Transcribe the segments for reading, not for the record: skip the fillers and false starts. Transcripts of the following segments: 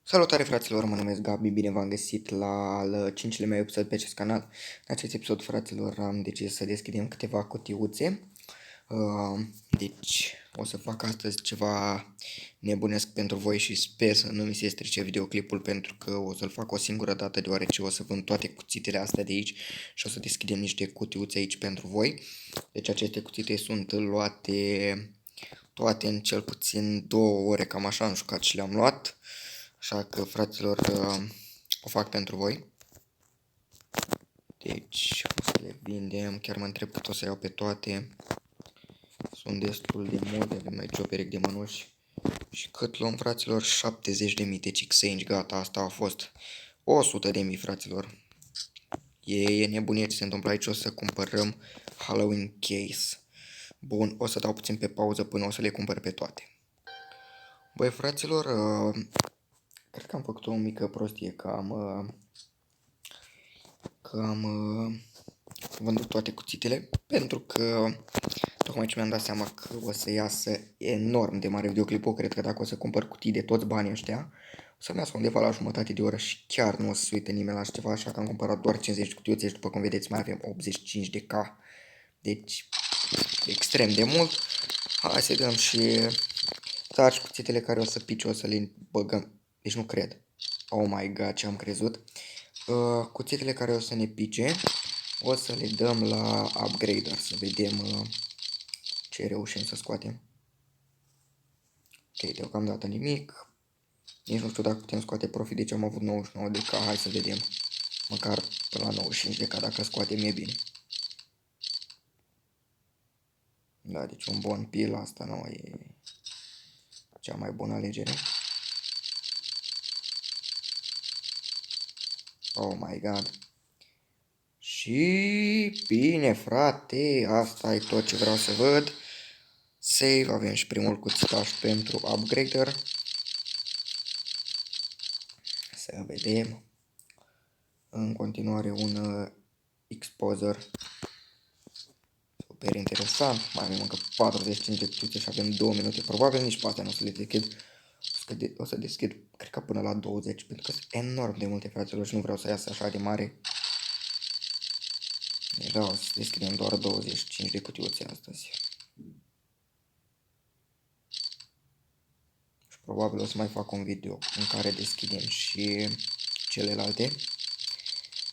Salutare fraților, mă numesc Gabi, bine v-am găsit la al 5-lea meu episod pe acest canal. În acest episod, fraților, am decis să deschidem câteva cutiuțe. Deci, o să fac astăzi ceva nebunesc pentru voi și sper să nu mi se strice videoclipul pentru că o să-l fac o singură dată deoarece o să vând toate cuțitele astea de aici și o să deschidem niște cutiuțe aici pentru voi. Deci aceste cuțite sunt luate toate în cel puțin 2 ore, cam așa am jucat și le-am luat. Așa că, fraților, o fac pentru voi. Deci, o să le vindem. Chiar mă întreb cât o să iau pe toate. Sunt destul de multe. Avem aici o pereche de mănuși. Și cât luăm, fraților? 70.000 de exchange. Gata, asta a fost 100.000, fraților. E nebunie ce se întâmplă aici. O să cumpărăm Halloween case. Bun, o să dau puțin pe pauză până o să le cumpăr pe toate. Băi, fraților, cred că am făcut o mică prostie, că am vândut toate cuțitele, pentru că tocmai ce mi-am dat seama că o să iasă enorm de mare videoclipul. Cred că dacă o să cumpăr cutii de toți banii ăștia, o să-mi iasă undeva la jumătate de oră și chiar nu o să se uite nimeni la așa ceva, așa că am cumpărat doar 50 de cutiuțe și după cum vedeți mai avem 85 de K. Deci, extrem de mult. Hai să dăm și taci cuțitele care o să pice, o să le băgăm. Deci nu cred. Oh my god, ce am crezut. Cuțitele care o să ne pice o să le dăm la upgrader să vedem ce reușim să scoatem. Ok, deocamdată nimic. Nici nu știu dacă putem scoate profit, deci am avut 99 de K. Hai să vedem. Măcar până la 95 de K, dacă scoatem e bine. Da, deci un bun pil, asta nu e cea mai bună alegere. Oh my god. Și bine, frate, asta e tot ce vreau să văd. Save, avem și primul cuțitaș pentru upgrader. Să vedem. În continuare un exposer. Super interesant. Mai avem încă 45 de cuțite și avem 2 minute. Probabil nici pe astea nu o să le deschid. O să deschid, cred că până la 20, pentru că sunt enorm de multe, fraților, și nu vreau să iasă așa de mare. Da, o să deschidem doar 25 de cutiuțe astăzi. Și probabil o să mai fac un video în care deschidem și celelalte.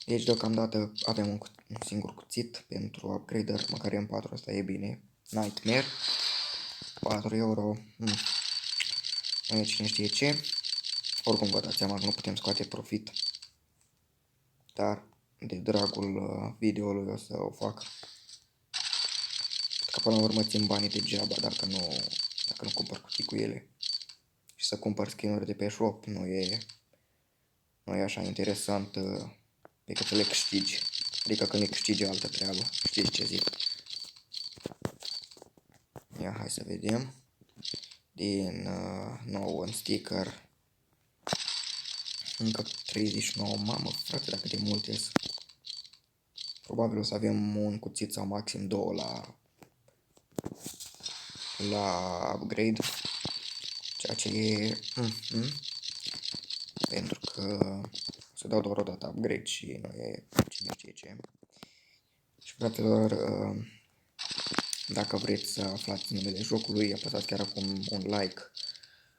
Deci deocamdată avem un singur cuțit pentru upgrader, măcar în 4, asta e bine. Nightmare, 4 euro, nu e cine știe ce. Oricum vă dați seama că nu putem scoate profit, dar de dragul videoului o să o fac. Că până la urmă țin banii degeaba dacă nu cumpăr cutii cu ele. Și să cumpăr skin-uri de pe shop nu e așa interesant decât să le câștigi. Adică când le câștigi altă treabă. Știți ce zic? Ia, hai să vedem. Din nou un sticker. Încă 39, mamă, frate, dacă de mult ies. Probabil o să avem un cuțit sau maxim 2 la upgrade. Ceea ce e... pentru că o să dau doar o dată upgrade și nu e cine știe ce. Și fratelor, dacă vreți să aflați numele jocului, apăsați chiar acum un like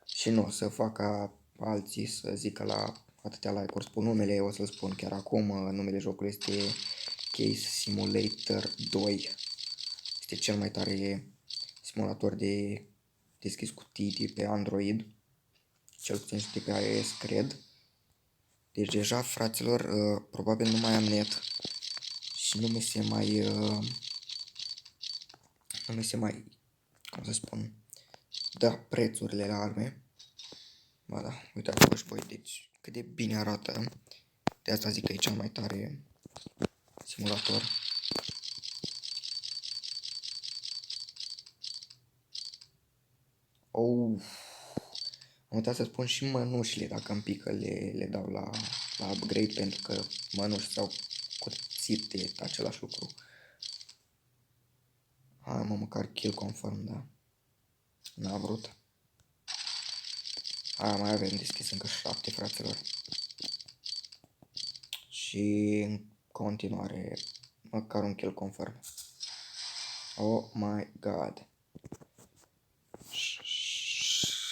și nu o să fac ca alții să zică la atâtea like-uri spun numele, o să-l spun chiar acum. Numele jocului este Case Simulator 2. Este cel mai tare simulator de deschis cutii de pe Android, cel puțin și de pe iOS, cred. Deci deja, fraților, probabil nu mai am net și nu mi se mai, cum să spun, da prețurile la arme. Ba da, uitați-vă voi, deci cât de bine arată. De asta zic că e cel mai tare simulator. Oh, am uitat să spun și mănușile, dacă îmi pică le dau la upgrade, pentru că mănuși sau cuțite, același lucru. Hai mă, măcar kill confirm, da. N-a vrut. Mai avem deschis încă 7, fraților. Și în continuare, măcar un kill confirm. Oh my god.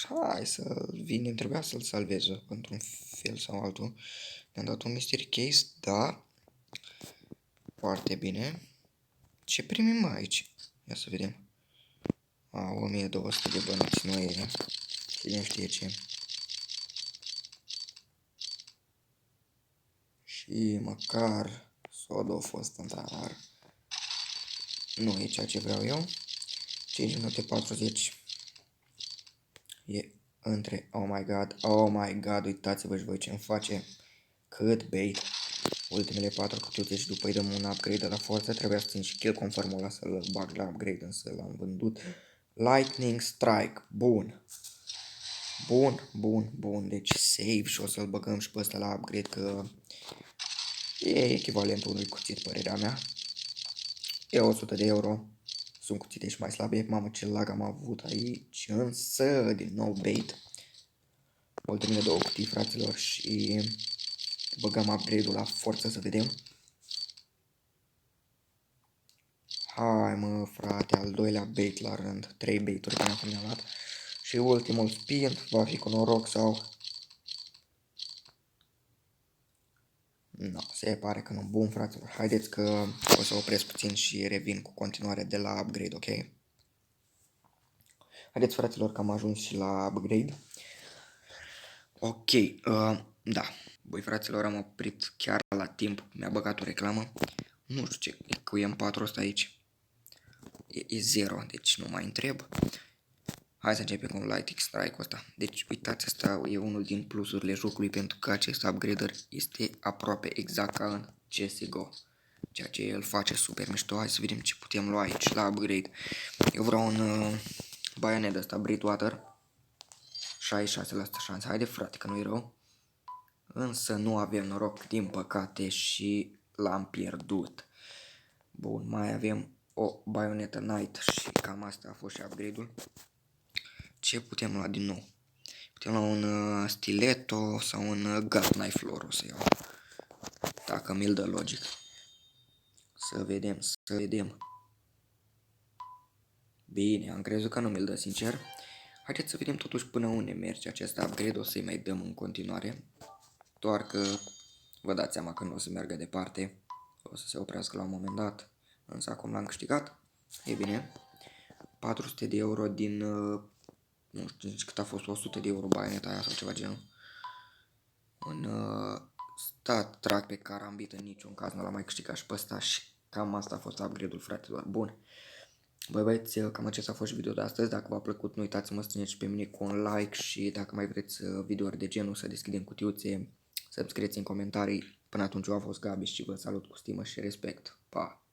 Hai să vinem, trebuia să-l salvez într-un fel sau altul. Mi-am dat un mystery case, da. Foarte bine. Ce primim aici? Ia să vedem. 1200 de bănuți, nu e. Cine știe ce. Și măcar soda a fost în dar nu e ceea ce vreau eu. 5 minute 40. E între, oh my god, uitați-vă și voi ce-mi face. Cât bait. Ultimele 4 cutiuțe și după îi dăm un upgrade la forță. Trebuia să țin și kill conformul ăla să-l bag la upgrade, însă l-am vândut. Lightning Strike, bun. Bun, deci save și o să-l băgăm și pe ăsta la upgrade, că e echivalentul unui cuțit, părerea mea. E 100 de euro. Sunt cuțite și mai slabe. Mamă, ce lag am avut aici, însă, din nou bait. Ultimele 2 cutii, fraților, și băgăm upgrade-ul la forță să vedem. Hai mă, frate, al doilea bait la rând. 3 bait-uri până acum ne-am luat. Și ultimul spin, va fi cu noroc sau... No, se pare că nu. Bun, fraților, haideți că o să opresc puțin și revin cu continuare de la upgrade, ok? Haideți, fraților, că am ajuns și la upgrade. Ok, da. Băi, fraților, am oprit chiar la timp. Mi-a băgat o reclamă. Nu știu ce, e cu M4 ăsta aici. E 0, deci nu mai întreb. Hai să începem cu Lightning Strike-ul ăsta. Deci, uitați, asta e unul din plusurile jocului, pentru că acest upgrader este aproape exact ca în CSGO. Ceea ce el face super mișto. Hai să vedem ce putem lua aici la upgrade. Eu vreau un baionet ăsta, Breakwater. 66% șanse. Haide, frate, că nu-i rău. Însă nu avem noroc, din păcate, și l-am pierdut. Bun, mai avem o baionetă Knight și cam asta a fost și upgrade-ul. Ce putem lua din nou? Putem lua un stiletto sau un gut knife lore, o să iau. Dacă mi-l dă logic. Să vedem. Bine, am crezut că nu mi-l dă, sincer. Haideți să vedem totuși până unde merge acest upgrade, o să-i mai dăm în continuare. Doar că vă dați seama că nu o să meargă departe, o să se oprească la un moment dat, însă acum l-am câștigat. E bine, 400 de euro din, nu știu cât a fost, 100 de euro baioneta aia sau ceva genul. Un stat track pe carambit, în niciun caz nu l-am mai câștigat și pe ăsta și cam asta a fost upgrade-ul, fraților. Bun. Băi băieți, cam acesta a fost și video de astăzi. Dacă v-a plăcut, nu uitați să mă susțineți pe mine cu un like și dacă mai vreți videouri de genul să deschidem cutiuțe, să-mi scrieți în comentarii. Până atunci eu am fost Gabi și vă salut cu stimă și respect. Pa!